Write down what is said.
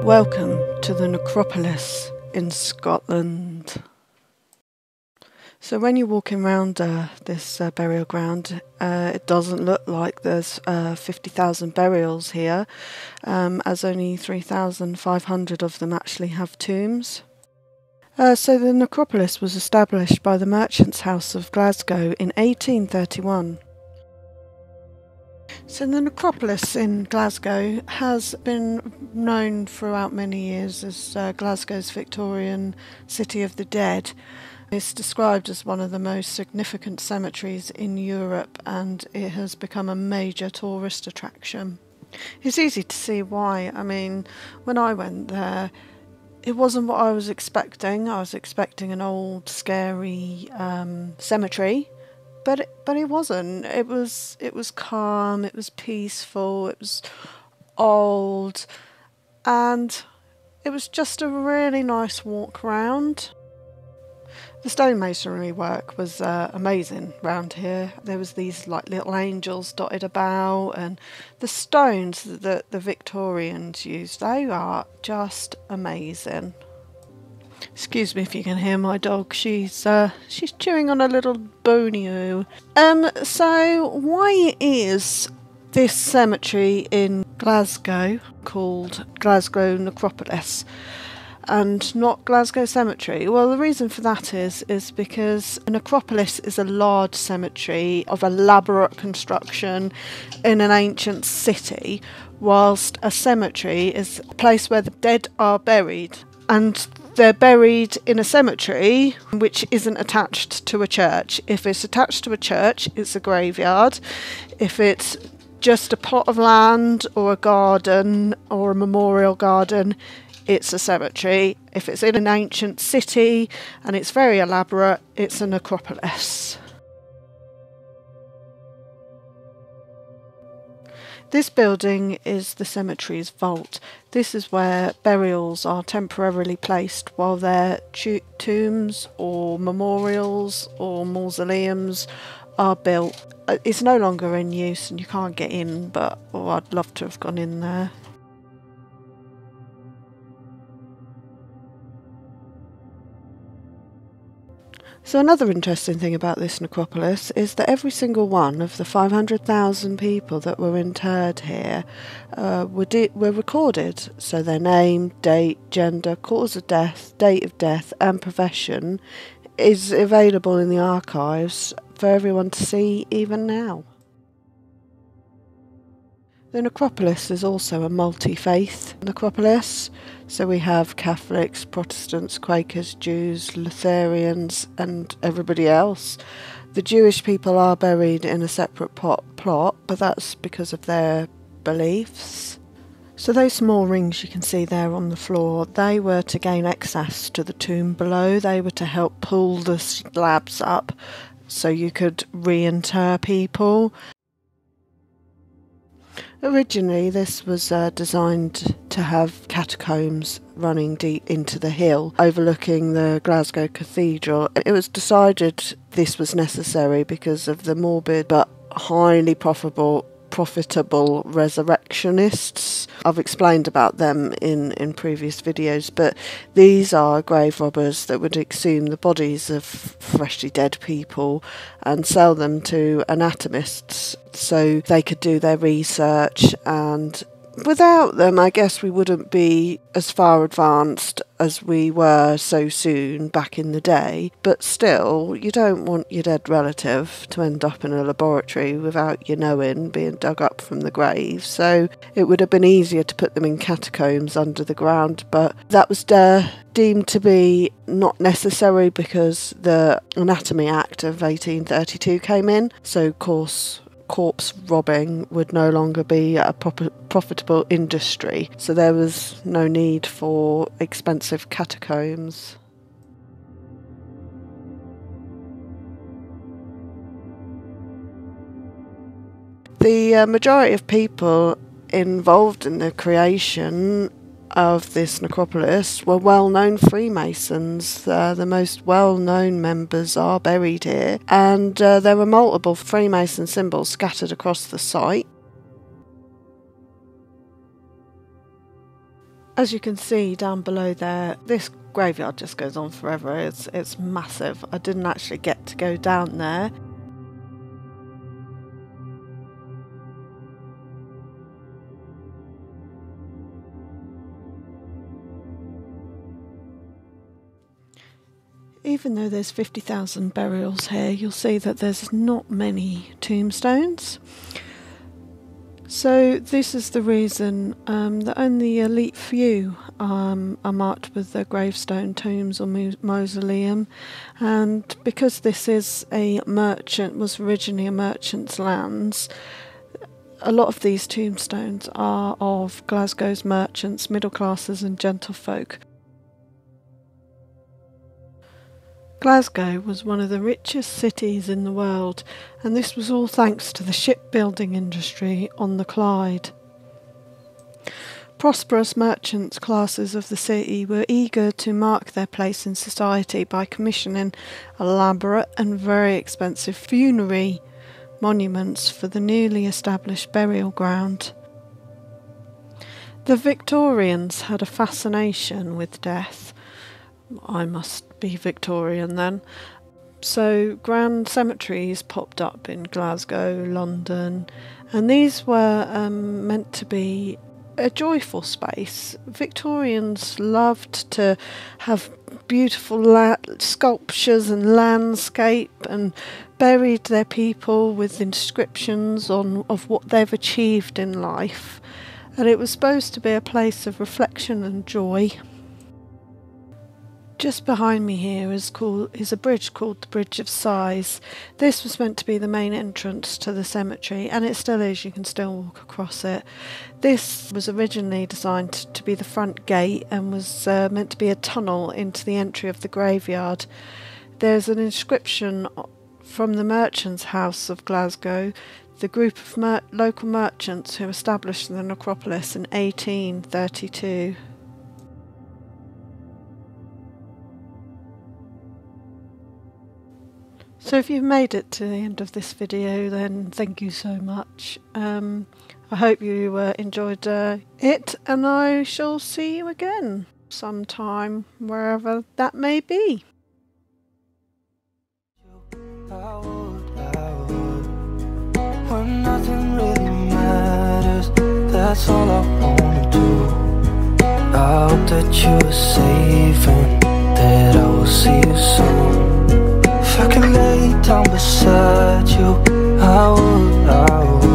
Welcome to the necropolis in Scotland. So when you're walking around this burial ground, it doesn't look like there's 50,000 burials here, as only 3,500 of them actually have tombs. So the necropolis was established by the Merchants' House of Glasgow in 1831. So the necropolis in Glasgow has been known throughout many years as Glasgow's Victorian City of the Dead. It's described as one of the most significant cemeteries in Europe, and it has become a major tourist attraction. It's easy to see why. I mean, when I went there, it wasn't what I was expecting. I was expecting an old, scary cemetery. But it wasn't. It was calm, it was peaceful, it was old, and it was just a really nice walk round. The stonemasonry work was amazing round here. There was these like little angels dotted about, and the stones that the Victorians used, they are just amazing. Excuse me if you can hear my dog. She's chewing on a little bonio. So why is this cemetery in Glasgow called Glasgow Necropolis and not Glasgow Cemetery? Well, the reason for that is because a necropolis is a large cemetery of elaborate construction in an ancient city, whilst a cemetery is a place where the dead are buried, and they're buried in a cemetery which isn't attached to a church. If it's attached to a church, it's a graveyard. If it's just a plot of land or a garden or a memorial garden, it's a cemetery. If it's in an ancient city and it's very elaborate, it's a necropolis. This building is the cemetery's vault. This is where burials are temporarily placed while their tombs or memorials or mausoleums are built. It's no longer in use and you can't get in, but I'd love to have gone in there. So another interesting thing about this necropolis is that every single one of the 500,000 people that were interred here were recorded. So their name, date, gender, cause of death, date of death and profession is available in the archives for everyone to see even now. The necropolis is also a multi-faith necropolis, so we have Catholics, Protestants, Quakers, Jews, Lutherans and everybody else. The Jewish people are buried in a separate plot, but that's because of their beliefs. So those small rings you can see there on the floor, they were to gain access to the tomb below. They were to help pull the slabs up so you could reinter people. Originally this was designed to have catacombs running deep into the hill overlooking the Glasgow Cathedral. It was decided this was necessary because of the morbid but highly profitable resurrectionists. I've explained about them in previous videos, but these are grave robbers that would exhume the bodies of freshly dead people and sell them to anatomists so they could do their research, and without them I guess we wouldn't be as far advanced as we were so soon back in the day. But still, you don't want your dead relative to end up in a laboratory without you knowing, being dug up from the grave. So it would have been easier to put them in catacombs under the ground, but that was deemed to be not necessary because the Anatomy Act of 1832 came in. So of course corpse robbing would no longer be a profitable industry, so there was no need for expensive catacombs. The majority of people involved in the creation of this necropolis were well-known Freemasons. The most well-known members are buried here, and there were multiple Freemason symbols scattered across the site. As you can see down below there, this graveyard just goes on forever. It's massive. I didn't actually get to go down there. Even though there's 50,000 burials here, you'll see that there's not many tombstones. So this is the reason that only a elite few are marked with their gravestone, tombs or mausoleum. And because this is was originally a merchant's lands, a lot of these tombstones are of Glasgow's merchants, middle classes and gentlefolk. Glasgow was one of the richest cities in the world, and this was all thanks to the shipbuilding industry on the Clyde. Prosperous merchant classes of the city were eager to mark their place in society by commissioning elaborate and very expensive funerary monuments for the newly established burial ground. The Victorians had a fascination with death. I must be Victorian then. So grand cemeteries popped up in Glasgow, London, and these were meant to be a joyful space. Victorians loved to have beautiful sculptures and landscape, and buried their people with inscriptions of what they've achieved in life, and it was supposed to be a place of reflection and joy. Just behind me here is a bridge called the Bridge of Sighs. This was meant to be the main entrance to the cemetery, and it still is. You can still walk across it. This was originally designed to be the front gate and was meant to be a tunnel into the entry of the graveyard. There's an inscription from the Merchants' House of Glasgow, the group of local merchants who established the necropolis in 1832. So if you've made it to the end of this video, then thank you so much. I hope you enjoyed it, and I shall see you again sometime, wherever that may be. When nothing really matters, that's all I wanna do. I hope that you are safe and that I will see you soon. If I could lay down beside you, I would.